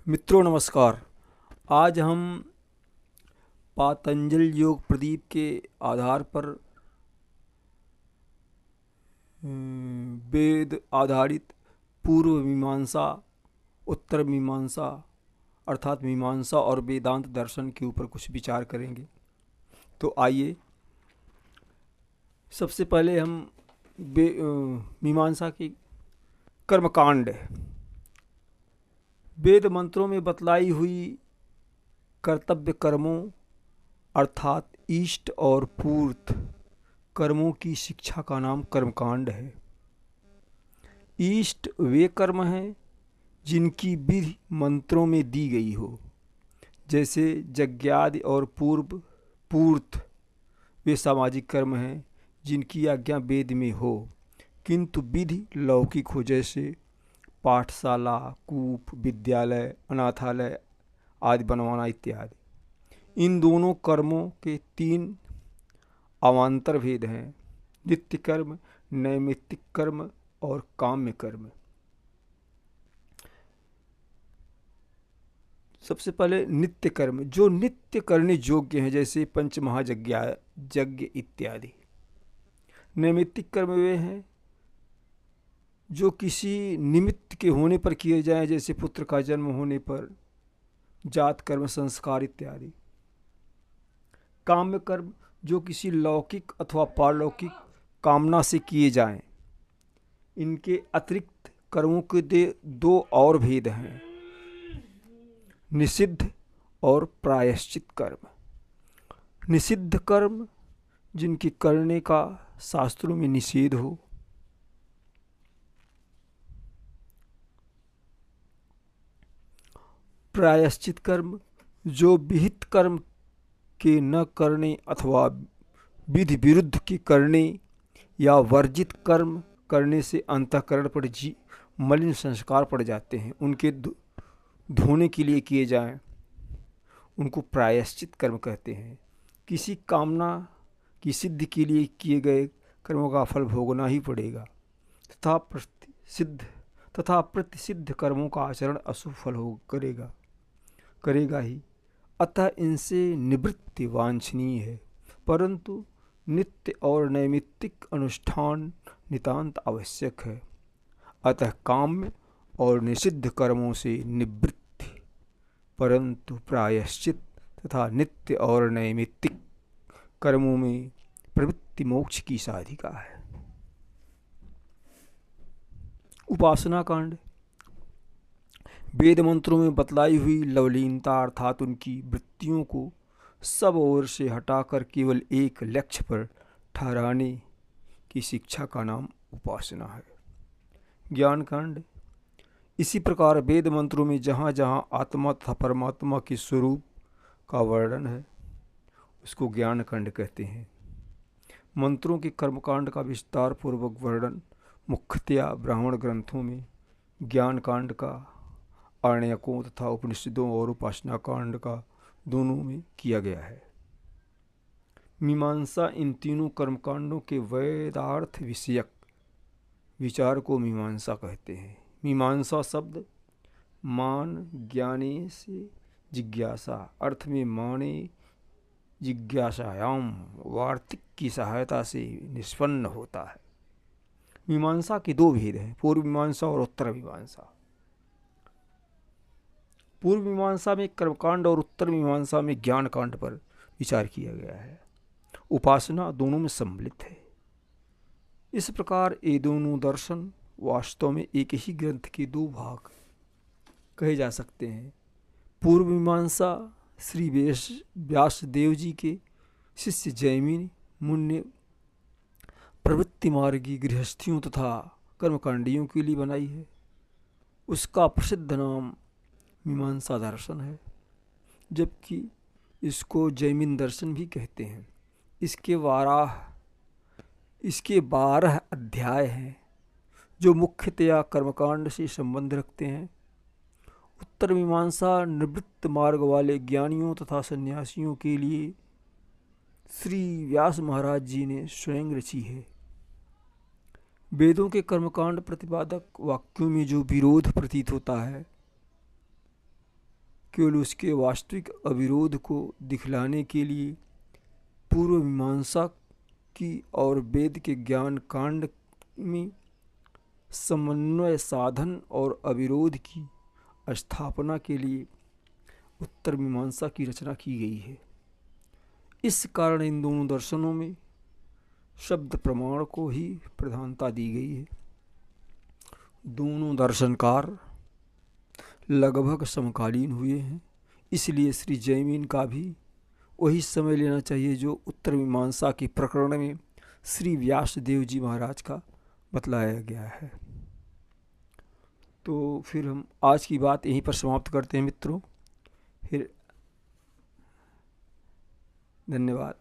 मित्रों नमस्कार। आज हम पातंजल योग प्रदीप के आधार पर वेद आधारित पूर्व मीमांसा, उत्तर मीमांसा अर्थात मीमांसा और वेदांत दर्शन के ऊपर कुछ विचार करेंगे। तो आइए सबसे पहले हम मीमांसा की कर्मकांड, वेद मंत्रों में बतलाई हुई कर्तव्य कर्मों अर्थात इष्ट और पूर्त कर्मों की शिक्षा का नाम कर्मकांड है। इष्ट वे कर्म हैं जिनकी विधि मंत्रों में दी गई हो, जैसे यज्ञादि, और पूर्त वे सामाजिक कर्म हैं जिनकी आज्ञा वेद में हो किंतु विधि लौकिक हो, जैसे पाठशाला, कूप, विद्यालय, अनाथालय आदि बनवाना इत्यादि। इन दोनों कर्मों के तीन अवान्तर भेद हैं: नित्य कर्म, नैमित्तिक कर्म और काम्य कर्म। सबसे पहले नित्य कर्म, जो नित्य करने योग्य हैं, जैसे पंच महायज्ञ यज्ञ इत्यादि। नैमित्तिक कर्म वे हैं जो किसी निमित्त के होने पर किए जाएं, जैसे पुत्र का जन्म होने पर, जात कर्म, संस्कार इत्यादि। काम्य कर्म जो किसी लौकिक अथवा पारलौकिक कामना से किए जाएं। इनके अतिरिक्त कर्मों के दो और भेद हैं: निषिद्ध और प्रायश्चित कर्म। निषिद्ध कर्म जिनके करने का शास्त्रों में निषेध हो। प्रायश्चित कर्म जो विहित कर्म के न करने अथवा विधि विरुद्ध के करने या वर्जित कर्म करने से अंतःकरण पर मलिन संस्कार पड़ जाते हैं, उनके धोने के लिए किए जाएं, उनको प्रायश्चित कर्म कहते हैं। किसी कामना की सिद्धि के लिए किए गए कर्मों का फल भोगना ही पड़ेगा तथा प्रतिसिद्ध कर्मों का आचरण अशुभ फल करेगा ही। अतः इनसे निवृत्ति वांछनीय है, परंतु नित्य और नैमित्तिक अनुष्ठान नितांत आवश्यक है। अतः काम्य और निषिद्ध कर्मों से निवृत्ति, परंतु प्रायश्चित तथा नित्य और नैमित्तिक कर्मों में प्रवृत्ति मोक्ष की साधिका है। उपासना कांड, वेद मंत्रों में बतलाई हुई लवलीनता अर्थात उनकी वृत्तियों को सब ओर से हटाकर केवल एक लक्ष्य पर ठहराने की शिक्षा का नाम उपासना है। ज्ञान कांड, इसी प्रकार वेद मंत्रों में जहाँ जहाँ आत्मा तथा परमात्मा के स्वरूप का वर्णन है उसको ज्ञान कांड कहते हैं। मंत्रों के कर्मकांड का विस्तार पूर्वक वर्णन मुख्यतया ब्राह्मण ग्रंथों में ज्ञान कांड का, आरण्यकों तथा उपनिषदों और उपासना कांड का दोनों में किया गया है। मीमांसा इन तीनों कर्मकांडों के वेदार्थ विषयक विचार को मीमांसा कहते हैं। मीमांसा शब्द मान ज्ञाने से जिज्ञासा अर्थ में माने जिज्ञासायाम वार्तिक की सहायता से निष्पन्न होता है। मीमांसा के दो भेद हैं: पूर्व मीमांसा और उत्तर मीमांसा। पूर्व मीमांसा में कर्मकांड और उत्तर मीमांसा में ज्ञान कांड पर विचार किया गया है। उपासना दोनों में सम्मिलित है। इस प्रकार ये दोनों दर्शन वास्तव में एक ही ग्रंथ के दो भाग कहे जा सकते हैं। पूर्व मीमांसा श्री व्यासदेव जी के शिष्य जैमिनी मुनि ने प्रवृत्ति मार्गी गृहस्थियों तथा कर्मकांडियों के लिए बनाई है। उसका प्रसिद्ध नाम मीमांसा दर्शन है, जबकि इसको जैमिन दर्शन भी कहते हैं। इसके 12 अध्याय हैं जो मुख्यतया कर्मकांड से संबंध रखते हैं। उत्तर मीमांसा निवृत्त मार्ग वाले ज्ञानियों तथा सन्यासियों के लिए श्री व्यास महाराज जी ने स्वयं रची है। वेदों के कर्मकांड प्रतिपादक वाक्यों में जो विरोध प्रतीत होता है केवल उसके वास्तविक अविरोध को दिखलाने के लिए पूर्व मीमांसा की और वेद के ज्ञान कांड में समन्वय साधन और अविरोध की स्थापना के लिए उत्तर मीमांसा की रचना की गई है। इस कारण इन दोनों दर्शनों में शब्द प्रमाण को ही प्रधानता दी गई है। दोनों दर्शनकार लगभग समकालीन हुए हैं, इसलिए श्री जैमिन का भी वही समय लेना चाहिए जो उत्तर मीमांसा के प्रकरण में श्री व्यास देव जी महाराज का बतलाया गया है। तो फिर हम आज की बात यहीं पर समाप्त करते हैं मित्रों। फिर धन्यवाद।